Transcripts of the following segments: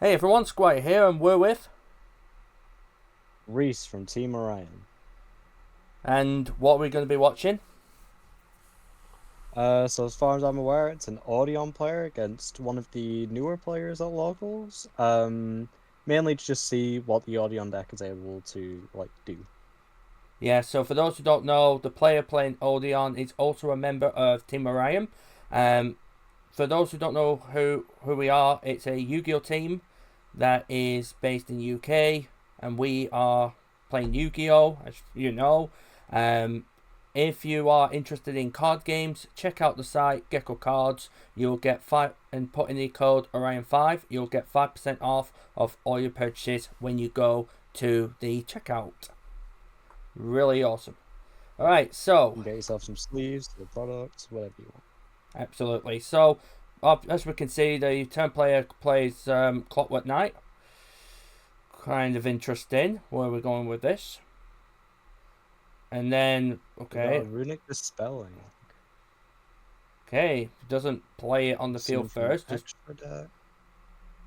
Hey everyone, Squire here, and we're with. Reese from Team Orion. And what are we going to be watching? So as far as I'm aware, it's an Odion player against one of the newer players at locals. Mainly to just see what the Odion deck is able to do. Yeah, so for those who don't know, the player playing Odion is also a member of Team Orion. Um, for those who don't know who we are, it's a Yu-Gi-Oh team that is based in UK, and we are playing Yu-Gi-Oh, as you know. Um, if you are interested in card games, check out the site Gecko Cards. You'll get five, and put in the code Orion5. You'll get 5% off of all your purchases when you go to the checkout. Really awesome. All right, You so can get yourself some sleeves, the products, whatever you want. absolutely. So as we can see, the turn player plays Clockwork Knight. Kind of interesting where we're going with this. And then, We got okay, Runick Dispelling. okay, doesn't play it on the field Seen from an first. extra deck.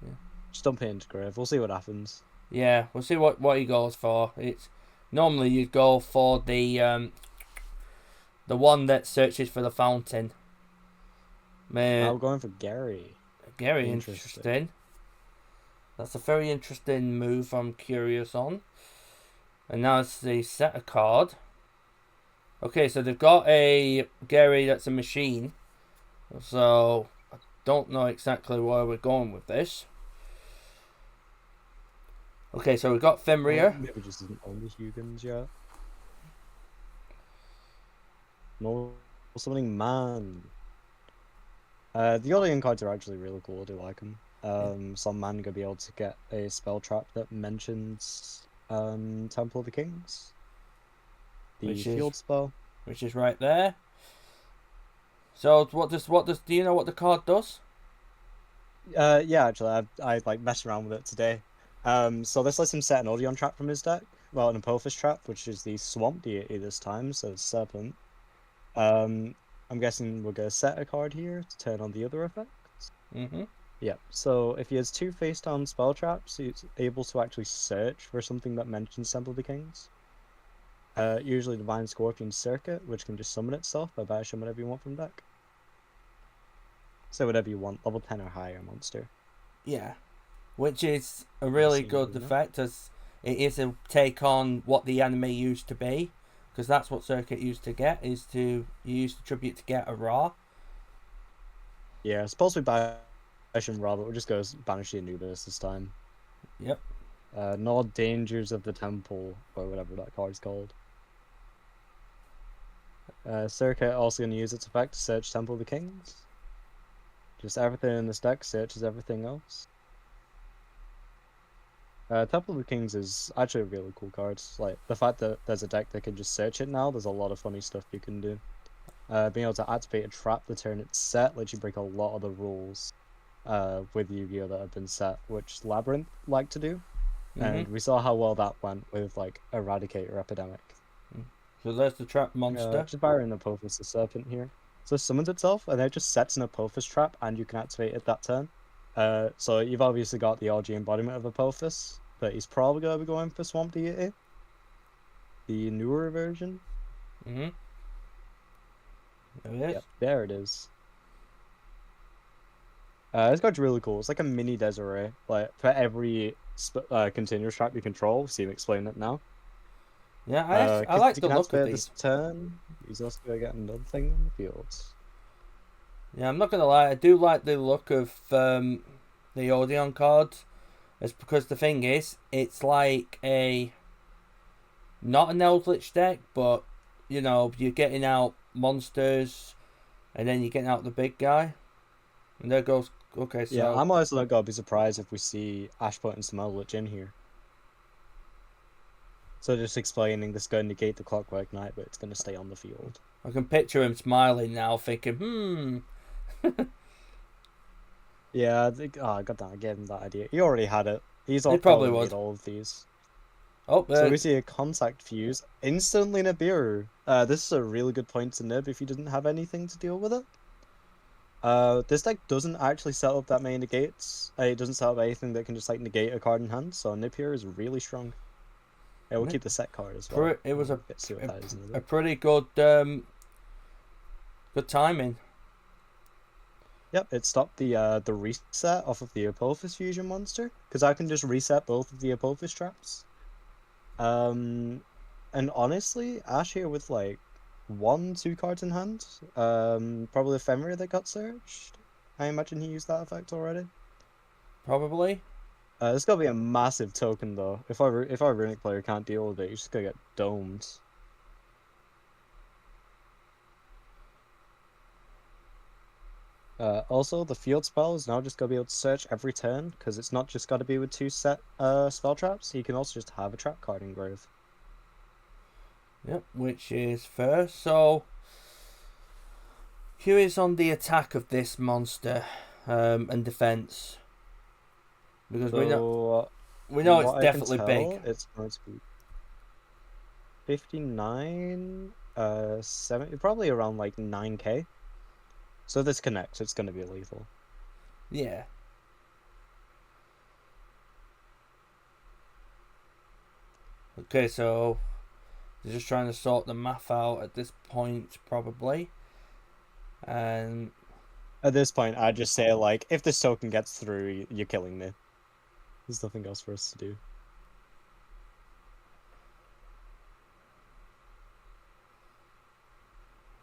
Yeah, Just dump it into grave. We'll see what happens. yeah, we'll see what he goes for. It's normally you go for the one that searches for the fountain. Now Man, we're going for Gary. Very Interesting. interesting. That's a very interesting move. I'm curious on. And now it's the set a card. Okay, so they've got a Gary that's a machine. So I don't know exactly where we're going with this. Okay, so we've got Well, Fenrir. maybe just isn't on the Hugans yet. No summoning man. The Odion cards are actually really cool. I do like them. Some man gonna be able to get a spell trap that mentions Temple of the Kings, the which is field spell. right there. So what does do you know what the card does? Yeah, actually, I like messed around with it today. So this lets him set an Odion trap from his deck. Well, an Apophis trap, which is the Swamp Deity this time, so it's Serpent. Um, I'm guessing we're gonna set a card here to turn on the other effects. Mm-hmm. Yeah, so if he has two face-down spell traps, he's able to actually search for something that mentions Temple of the Kings. Usually Divine Scorpion Circuit, which can just summon itself by banishing whatever you want from deck. So whatever you want, level 10 or higher monster. Yeah, which is a I've really seen good Runick. effect as it is a take on what the anime used to be, because that's what Circuit used to get is to you used the tribute to get a raw. Yeah, it's supposed to be banishing Raw, but we'll just go banish the Anubis this time. Yep. No Dangers of the Temple, or whatever that card's called. Circuit also going to use its effect to search Temple of the Kings. Just everything in this deck searches everything else. Temple of the Kings is actually a really cool card. Like, the fact that there's a deck that can just search it now, there's a lot of funny stuff you can do. Being able to activate a trap the turn it's set lets you break a lot of the rules with Yu-Gi-Oh! That have been set, which Labyrinth like to do. And Mm-hmm. we saw how well that went with, like, Eradicator Epidemic. So there's the trap monster. Just firing Apophis the Serpent here. So it summons itself, and then it just sets an Apophis trap, and you can activate it that turn. So you've obviously got the RG embodiment of Apophis, but he's probably going to be going for Swamp Deity, the newer version. Mm-hmm. There it is. Yep, there it is. This card's really cool. It's like a mini Desiree. Like, for every continuous trap you control, see him explain it now. Yeah, I 'Cause like you the can look of activate these. this turn. He's also going to get another thing on the field. Yeah, I'm not gonna lie, I do like the look of the Odion cards. It's because the thing is, it's like a not an Eldritch deck, but you know, you're getting out monsters, and then you're getting out the big guy, and there goes. Okay, Yeah, so I'm also not gonna be surprised if we see Ashput and some Eldritch in here. So just explaining this going to negate the Clockwork Knight, but it's going to stay on the field. I can picture him smiling now, thinking, Yeah, I think, oh, goddamn, I gave him that idea. He already had it. He's all it probably probably made would. all of these. Oh, So we see a Contact Fuse, instantly Nibiru. This is a really good point to nib if you didn't have anything to deal with it. This deck doesn't actually set up that many negates. It doesn't set up anything that can just like negate a card in hand. So Nip here is really strong. It will keep the set card as well. It was see what that is in a pretty good good timing. Yep, it stopped the reset off of the Apophis fusion monster because I can just reset both of the Apophis traps. And honestly, Ash here with like 1-2 cards in hand, probably Ephemeria that got searched. I imagine he used that effect already. Probably. It's gotta be a massive token though. If our Runick player can't deal with it, he's just gonna get domed. Also, the field spell is now just gonna be able to search every turn because it's not just gotta be with 2 set spell traps. You can also just have a trap card in grave. Yep, which is fair. So, curious on the attack of this monster and defense, because we know it's definitely big. It's going to be 59, 70, probably around like 9k. So this connects, it's going to be lethal. Yeah. Okay, so they're just trying to sort the math out at this point, probably. And at this point, I'd just say, like, if this token gets through, you're killing me. There's nothing else for us to do.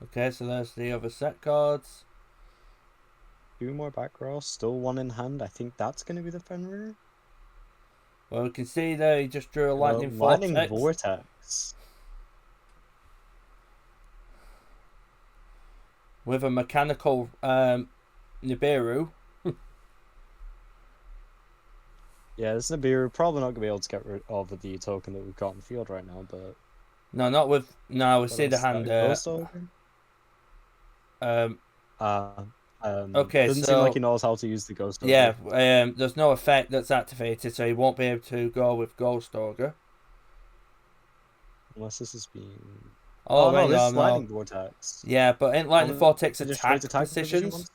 Okay, so there's the other set cards. 2 more back row, still 1 in hand. I think that's going to be the Fenrir. Well, we can see there he just drew a lightning vortex. Lightning vortex. With a mechanical Nibiru. Yeah, this Nibiru probably not going to be able to get rid of the token that we've got in the field right now, but... No, not with... No, we see the hand... okay, doesn't so, seem like he knows how to use the Ghost Ogre. Yeah, there's no effect that's activated, so he won't be able to go with Ghost Ogre. Unless this is being... Oh no, this is Lightning Vortex. Yeah, but in Lightning Vortex attack positions...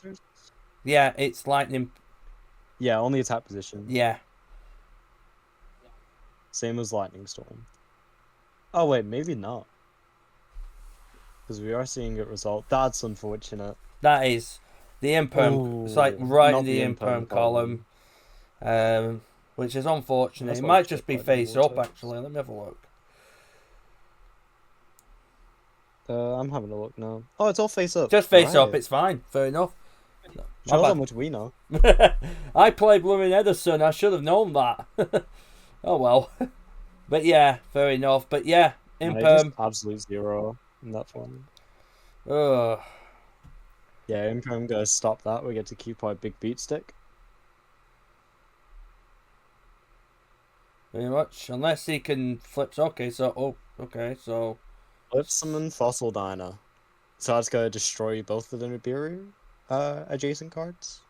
Yeah, it's Lightning... Yeah, only attack position. Yeah. Same as Lightning Storm. Oh wait, maybe not. Because we are seeing it result. That's unfortunate. That is... The imperm, it's like right in the imperm column, which is unfortunate. It might just be face up, actually. Let me have a look. I'm having a look now. Oh, it's all face up. Just face up, it's fine. Fair enough. Shows how much we know. I play Blooming Edison. I should have known that. Oh well. But yeah, fair enough. But yeah, imperm. Absolute 0 in that one. Ugh. Yeah, imperm gonna stop that. We get to keep our big beat stick. Pretty much, unless he can flip. Okay, so flip summon Fossil Diner. So that's gonna destroy both of the Nibiru adjacent cards,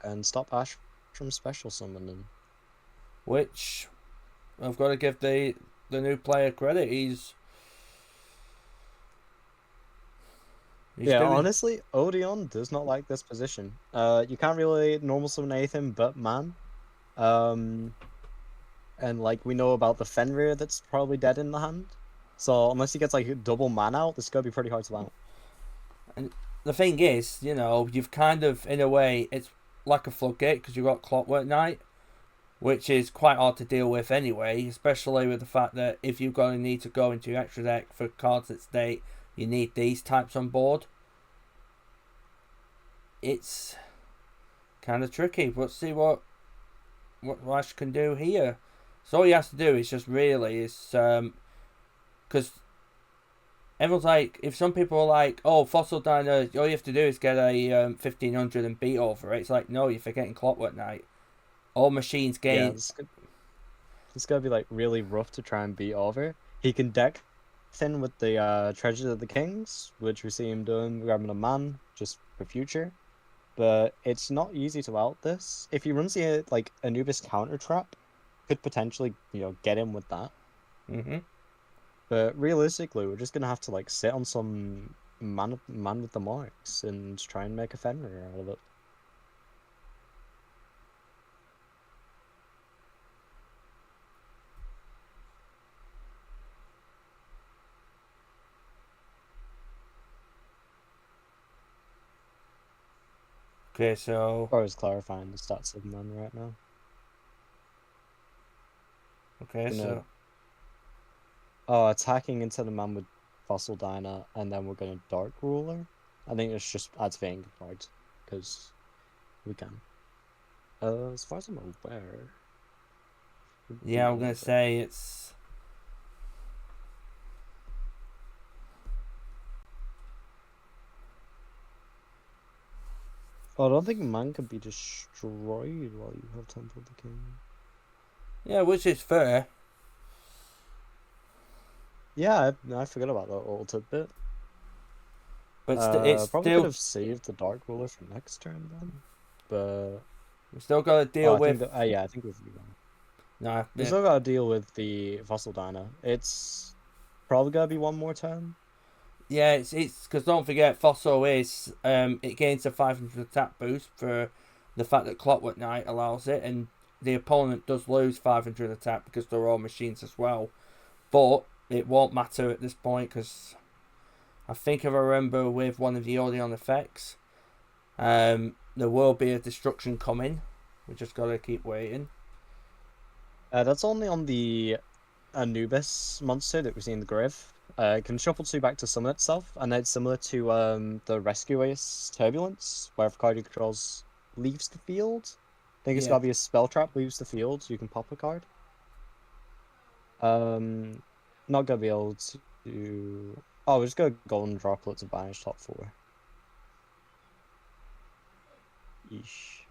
and stop Ash from special summoning. Which I've got to give the new player credit. He's honestly, Odion does not like this position. You can't really normal summon anything but man. And like we know about the Fenrir that's probably dead in the hand. So unless he gets like double man out, this is gonna be pretty hard to mount. And the thing is, you've kind of, in a way, it's like a floodgate because you've got Clockwork Knight, which is quite hard to deal with anyway, especially with the fact that if you're going to need to go into your extra deck for cards that state you need these types on board. It's kind of tricky, but see what Ash can do here. So all he has to do is just really because everyone's like, if some people are like, oh, Fossil Diner, all you have to do is get a 1500 and beat over it. It's like, no, you're forgetting Clockwork Knight. All machines gain. Yeah, it's gonna be like really rough to try and beat over. He can deck thin with the Treasures of the Kings, which we see him doing, grabbing a man just for future. But it's not easy to out this. If he runs the like Anubis counter trap, could potentially get him with that. Mm-hmm. But realistically, we're just gonna have to like sit on some man with the marks and try and make a Fenrir out of it. Okay, so Or is clarifying the stats of man right now. okay, Gonna so attacking into the man with Fossil Diner, and then we're gonna Dark Ruler. I think it's just adds Vanguard cards because we can. As far as I'm aware. yeah, I'm gonna say it's. Oh, I don't think man can be destroyed while you have Temple of the King. Yeah, which is fair. Yeah, I forgot about that little tidbit. But it's Probably could still, have saved the Dark Ruler for next turn then. But we still got to deal I think with. that yeah, I think we've Nah, we still got to deal with the Fossil Diner. It's probably gonna be one more turn. yeah, it's because don't forget, Fossil is it gains a 500 attack boost for the fact that Clockwork Knight allows it, and the opponent does lose 500 attack because they're all machines as well. But it won't matter at this point because I think if I remember with one of the Odion effects, there will be a destruction coming. We just gotta keep waiting. That's only on the Anubis monster that we see in the grave. It can shuffle 2 back to summon itself, and it's similar to the Rescue Ace Turbulence, where if card you controls leaves the field. I think it's Yeah. gotta be a spell trap leaves the field, so you can pop a card. Not gonna be able to. Oh, we're just gonna golden droplet to banish top 4. Yeesh.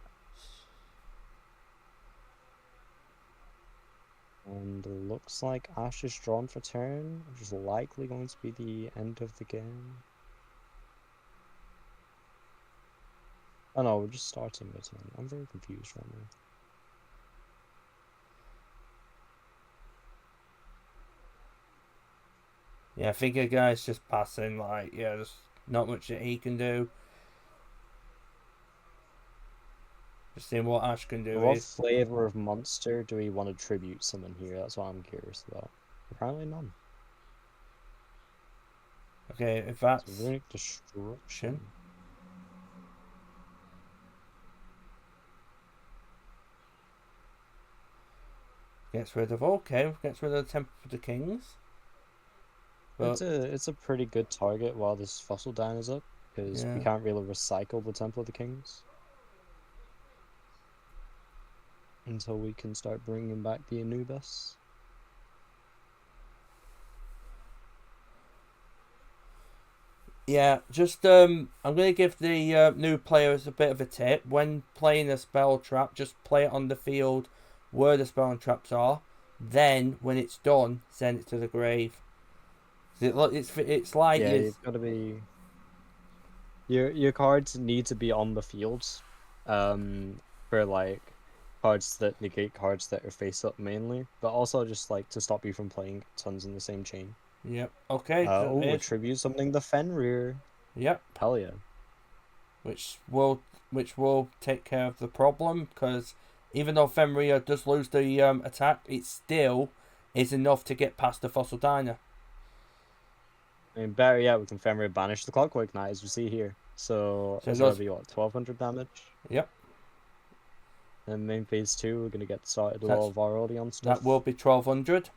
And looks like Ash is drawn for turn, which is likely going to be the end of the game. Oh no, we're just starting the turn. I'm very confused right now. Yeah, I think a guy's just passing. Like, yeah, there's not much that he can do. Just seeing what Ash can do What is. flavor of monster do we want to tribute summon here? That's what I'm curious about. Apparently none. Okay, if So that's. Runick Destruction. Gets rid of. Okay, gets rid of the Temple of the Kings. But, It's a pretty good target while this Fossil Dine is up, because we yeah. can't really recycle the Temple of the Kings until we can start bringing back the Anubis. Yeah, just I'm gonna give the new players a bit of a tip. When playing a spell trap, just play it on the field where the spell and traps are. Then, when it's done, send it to the grave. It's like Yeah, you. you've got to be your cards need to be on the field, for like cards that negate cards that are face up mainly, but also just like to stop you from playing tons in the same chain. Yep. Okay. So Oh, it. attribute something the Fenrir. Yep. Hell yeah. Which will take care of the problem because even though Fenrir does lose the attack, it still is enough to get past the Fossil Diner. I mean, better yet, we can Fenrir banish the Clockwork Knight as we see here. So So it it's gonna goes. be what, 1200 damage? Yep. And main phase 2, we're gonna get started with all That's of our Odion that will stuff. be 1200.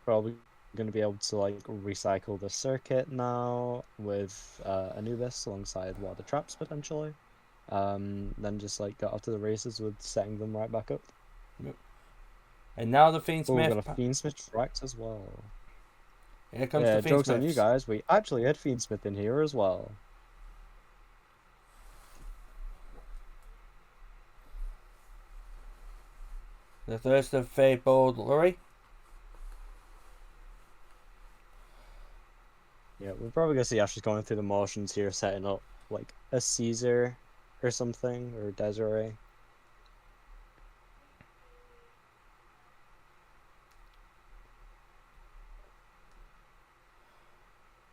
Probably gonna be able to like recycle the circuit now with Anubis alongside one of the traps potentially. Then just like get off to the races with setting them right back up. Yep. And now the Oh, we're Fiendsmith. gonna Fiendsmith Tracks as well. Here comes the Yeah, joke's on you Fiendsmiths. guys. We actually had Fiendsmith in here as well. The Thirst of Fabled Lurie. Yeah, we're probably gonna see Ashley's going through the motions here, setting up like a Caesar or something, or Desiree.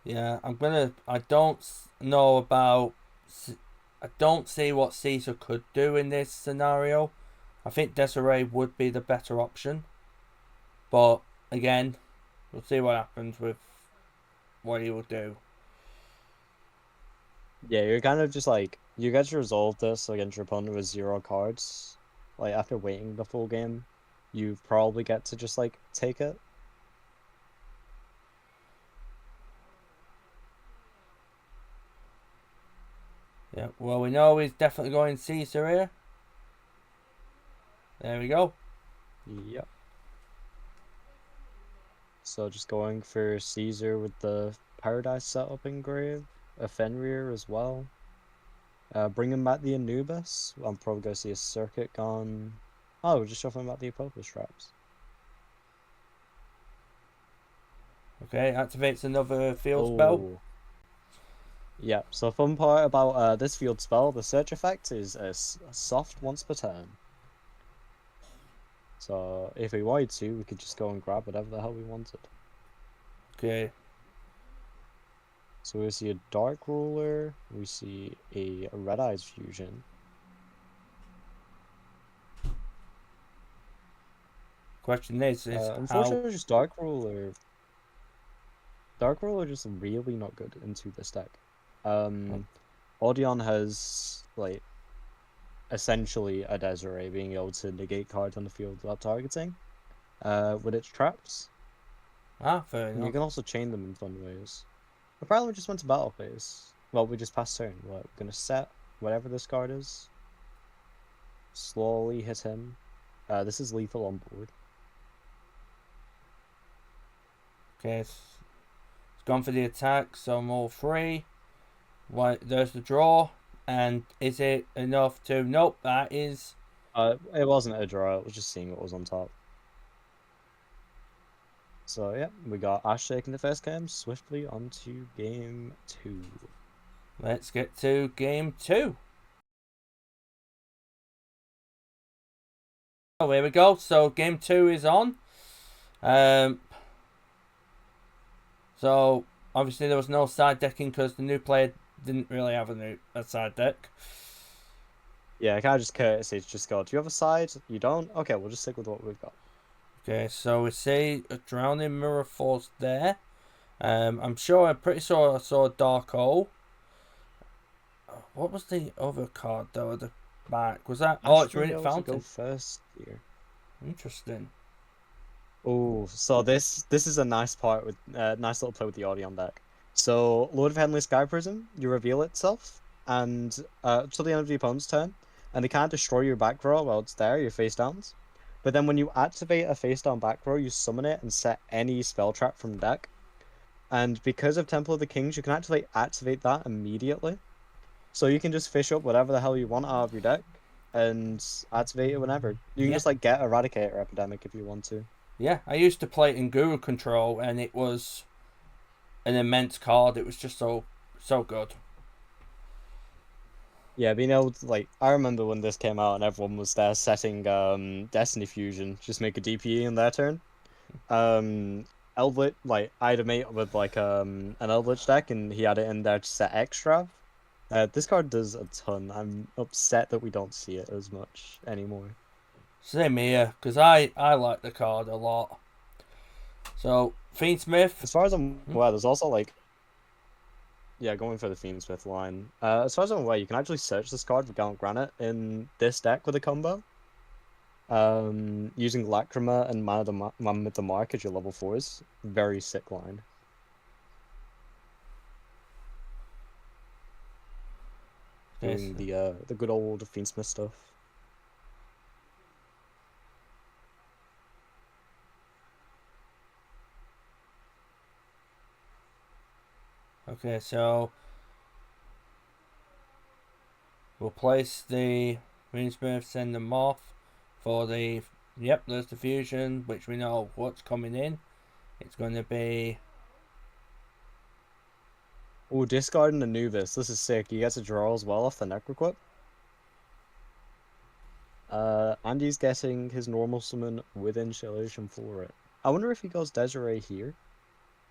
Yeah, I don't know about. I don't see what Caesar could do in this scenario. I think Desiree would be the better option. But again, we'll see what happens with what he will do. Yeah, you're kind of just like you get to resolve this against your opponent with 0 cards. Like after waiting the full game, you probably get to just like take it. Yeah, well, we know he's definitely going Caesar here. There we go. Yep. So just going for Caesar with the Paradise setup engraved, a Fenrir as well. Bringing back the Anubis. I'm probably going to see a Circuit gone. Oh, we're just shuffling back the Apophis traps. Okay, activates another field spell. Oh. Yeah, so fun part about this field spell, the search effect is a soft once per turn. So if we wanted to, we could just go and grab whatever the hell we wanted. Okay. So we see a Dark Ruler, we see a Red Eyes Fusion. Question is how. Unfortunately, just Dark Ruler. Dark Ruler just really not good into this deck. Odion has like essentially a Desiree being able to negate cards on the field without targeting. With its traps. Fair And you enough. can also chain them in fun ways. Apparently we just went to battle phase. Well, we just passed turn. We're gonna set whatever this card is. Slowly hit him. This is lethal on board. Okay, it's gone for the attack, so I'm all three. There's the draw. And is it enough to... Nope, that is... It wasn't a draw, it was just seeing what was on top. So yeah, we got Ash taking the first game, swiftly onto game 2. Let's get to game 2. Oh, here we go. So game 2 is on. So obviously there was no side decking because the new player didn't really have a side deck. Yeah, I kind of just courtesy to just go, do you have a side? You don't? Okay, we'll just stick with what we've got. Okay, so we see a Drowning Mirror Force there. I'm pretty sure I saw a Dark Hole. What was the other card though at the back? Was that? Oh, Ash it's being Runick able to go Fountain. first here. Interesting. Oh, so this is a nice part with nice little play with the Odion deck. So Lord of Heavenly Sky Prism, you reveal itself, and till the end of the opponent's turn, and it can't destroy your back row while it's there, your face downs. But then when you activate a face down back row, you summon it and set any spell trap from deck. And because of Temple of the Kings, you can actually activate that immediately. So you can just fish up whatever the hell you want out of your deck and activate it whenever. You can Yeah. just like get Eradicator Epidemic if you want to. Yeah, I used to play it in Guru Control, and it was an immense card. It was just so good. Yeah, being able to like, I remember when this came out and everyone was there setting Destiny Fusion, just make a DPE in their turn. Eldritch, like I had a mate with like an Eldritch deck and he had it in there to set extra. This card does a ton. I'm upset that we don't see it as much anymore. Same here, because I like the card a lot. So Fiendsmith. As far as I'm aware, there's also like, yeah, going for the Fiendsmith line. As far as I'm aware, you can actually search this card for Gallant Granite in this deck with a combo. Using Lacrima and Man with the Mark as your level 4s. Very sick line. Doing the good old Fiendsmith stuff. Okay, so we'll place the Fiendsmith, send them off for the. Yep, there's the fusion, which we know what's coming in. It's going to be. Oh, discarding Anubis. This is sick. He gets a draw as well off the Necroquip. Andy's getting his normal summon with Insulation for it. I wonder if he goes Desiree here.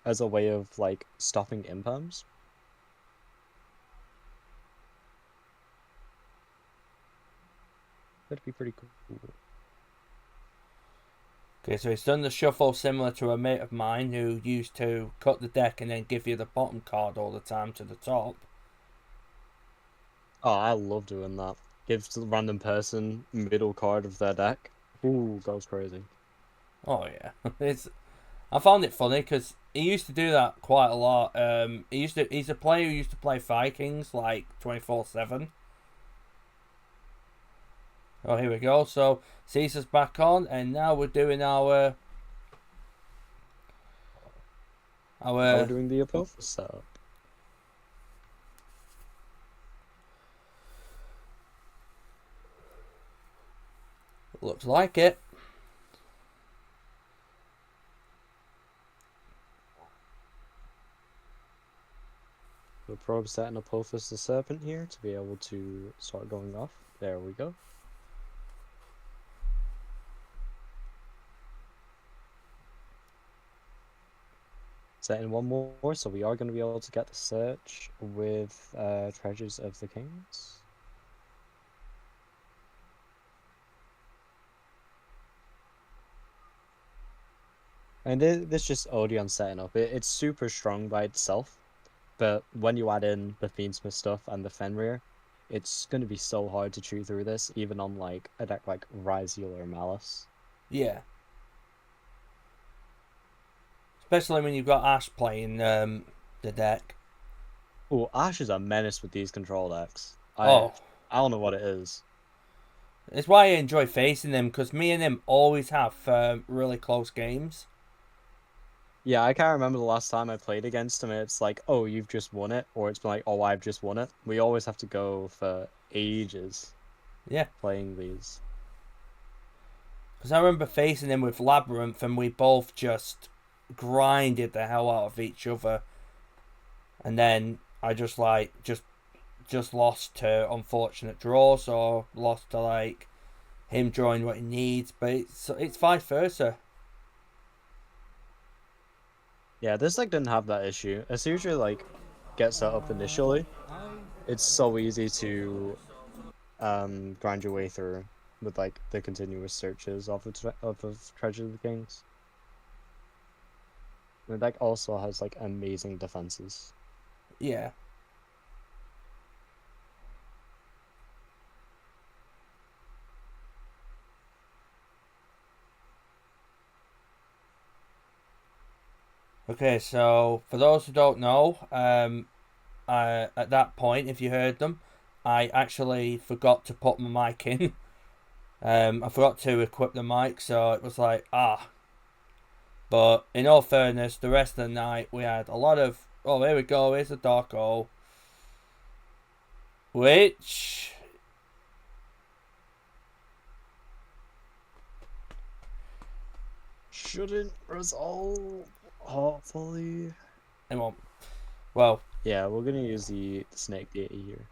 as a way of like stopping imperms. That'd be pretty cool. Okay, so he's done the shuffle similar to a mate of mine who used to cut the deck and then give you the bottom card all the time to the top. Oh, I love doing that. Gives the random person middle card of their deck. Ooh, goes crazy. Oh yeah, I found it funny because he used to do that quite a lot. He's a player who used to play Vikings like 24/7. Oh, here we go. So Caesar's back on, and now we're doing Now we're doing the Apophis setup. Looks like it. We're probe setting Apophis the Serpent here to be able to start going off. There we go. Setting one more, so we are going to be able to get the search with Treasures of the Kings. And this just Odion setting up. It's super strong by itself, but when you add in the Fiendsmith stuff and the Fenrir, it's going to be so hard to chew through this, even on like a deck like Ryziel or Malice. Yeah. Especially when you've got Ash playing the deck. Oh, Ash is a menace with these control decks. Oh. I don't know what it is. It's why I enjoy facing them, because me and him always have really close games. Yeah, I can't remember the last time I played against him. It's like, oh, you've just won it, or it's been like, oh, I've just won it. We always have to go for ages. Yeah. Playing these. Because I remember facing him with Labyrinth, and we both just grinded the hell out of each other. And then I just lost to unfortunate draws, or lost to like him drawing what he needs. But it's vice versa. Yeah, this deck didn't have that issue. As usually like get set up initially, it's so easy to grind your way through with like the continuous searches of Treasure of the Kings. The deck also has like amazing defenses. Yeah. Okay, so for those who don't know, at that point, if you heard them, I actually forgot to put my mic in. I forgot to equip the mic, so it was like, ah. But in all fairness, the rest of the night we had a lot of. Oh, here we go. Here's a Darko. Which. Shouldn't resolve, hopefully. It won't. Well. Yeah, we're gonna use the snake data here.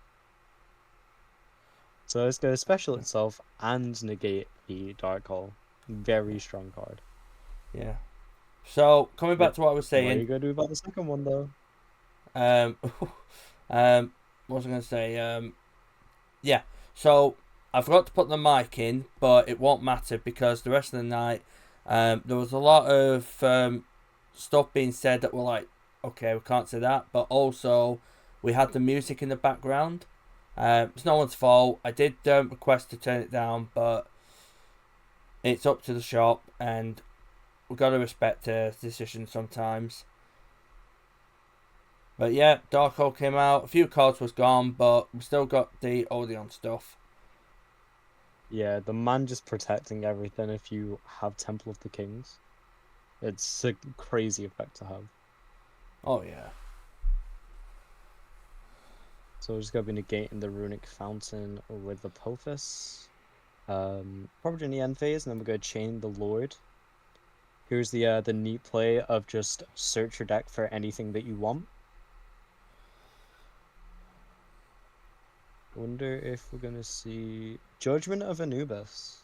So it's gonna special itself and negate the Dark Hole. Very strong card. Yeah. So coming back to what I was saying. What are you gonna do about the second one though? What was I gonna say? Yeah. So I forgot to put the mic in, but it won't matter because the rest of the night, there was a lot of stuff being said that were like, okay, we can't say that, but also we had the music in the background. It's no one's fault. I did request to turn it down, but it's up to the shop, and we've got to respect their decisions sometimes. But yeah, Dark Hole came out. A few cards was gone, but we still got the Odion stuff. Yeah, the man just protecting everything if you have Temple of the Kings. It's a crazy effect to have. Oh yeah. So we're just gonna be negating the Runick Fountain with the Apophis. Probably in the end phase, and then we're gonna chain the Lord. Here's the neat play of just search your deck for anything that you want. Wonder if we're gonna see Judgment of Anubis.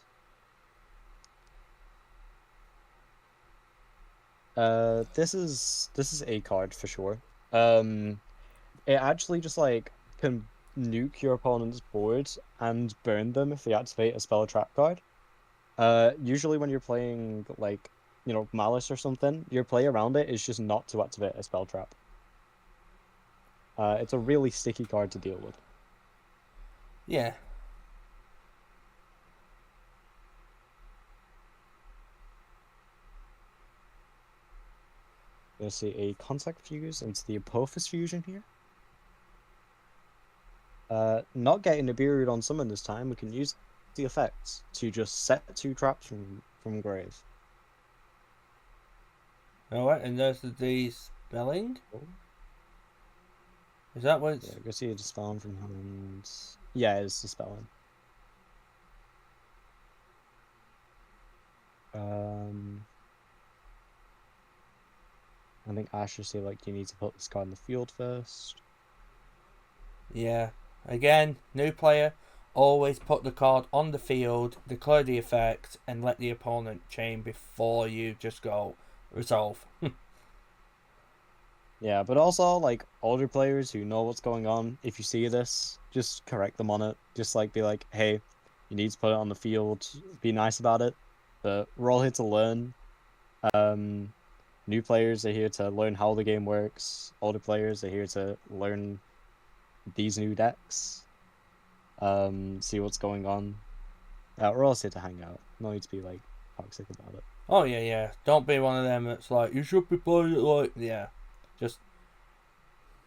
This is a card for sure. Um, it actually just like can nuke your opponent's board and burn them if they activate a spell or trap card. Usually when you're playing like, Malice or something, your play around it is just not to activate a spell trap. It's a really sticky card to deal with. Yeah. Let's see a contact fuse into the Apophis fusion here. Not getting a period on summon this time, we can use the effects to just set 2 traps from grave. Alright, and there's the spelling. Oh. Is that what it's... Yeah, go see a dispelling from hand. Yeah, it's dispelling. I think Ash should say like you need to put this card in the field first. Yeah. Again, new player, always put the card on the field, declare the effect, and let the opponent chain before you just go resolve. Yeah, but also like older players who know what's going on, if you see this, just correct them on it. Just like be like, hey, you need to put it on the field. Be nice about it. But we're all here to learn. New players are here to learn how the game works. Older players are here to learn these new decks. See what's going on. We're all here to hang out. No need to be like toxic about it. Oh yeah, yeah. Don't be one of them that's like, you should be playing it like... Yeah. Just...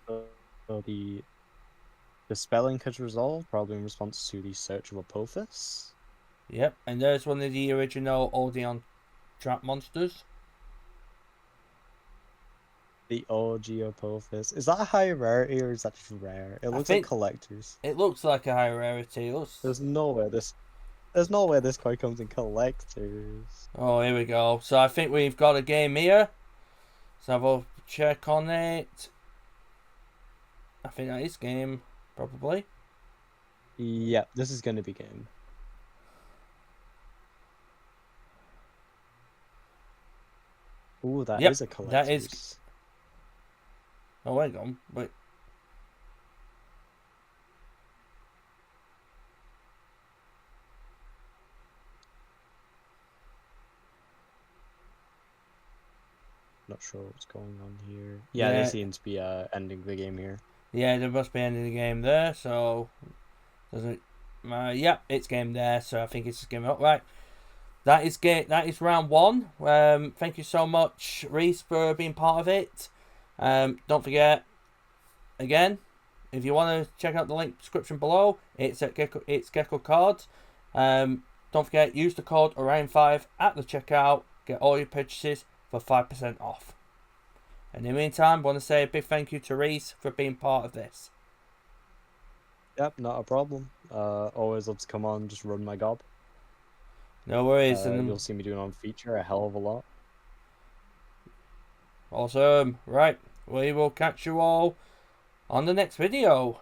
So the spelling has resolved, probably in response to the search of Apophis. Yep, and there's one of the original Odion trap monsters. The OG Apophis. Is that a high rarity or is that just rare? It looks like collectors. It looks like a high rarity. There's no way this card comes in collectors. Oh, here we go. So I think we've got a game here. Let's have a check on it. I think that is game, probably. Yeah, this is going to be game. Ooh, that is a collector's. That is... Oh, hang on. Wait. Not sure what's going on here. Yeah, there seems to be ending the game here. Yeah, there must be ending the game there, so... Doesn't... yeah, it's game there, so I think it's game up. Right. That is round 1. Thank you so much, Reese, for being part of it. Don't forget, again, if you want to check out the link description below, it's at Gecko Cards. Don't forget, use the code Orion5 at the checkout. Get all your purchases for 5% off. And in the meantime, I want to say a big thank you to Reese for being part of this. Yep, not a problem. Always love to come on, just run my gob. No worries. And you'll see me doing on feature a hell of a lot. Awesome. Right. We will catch you all on the next video.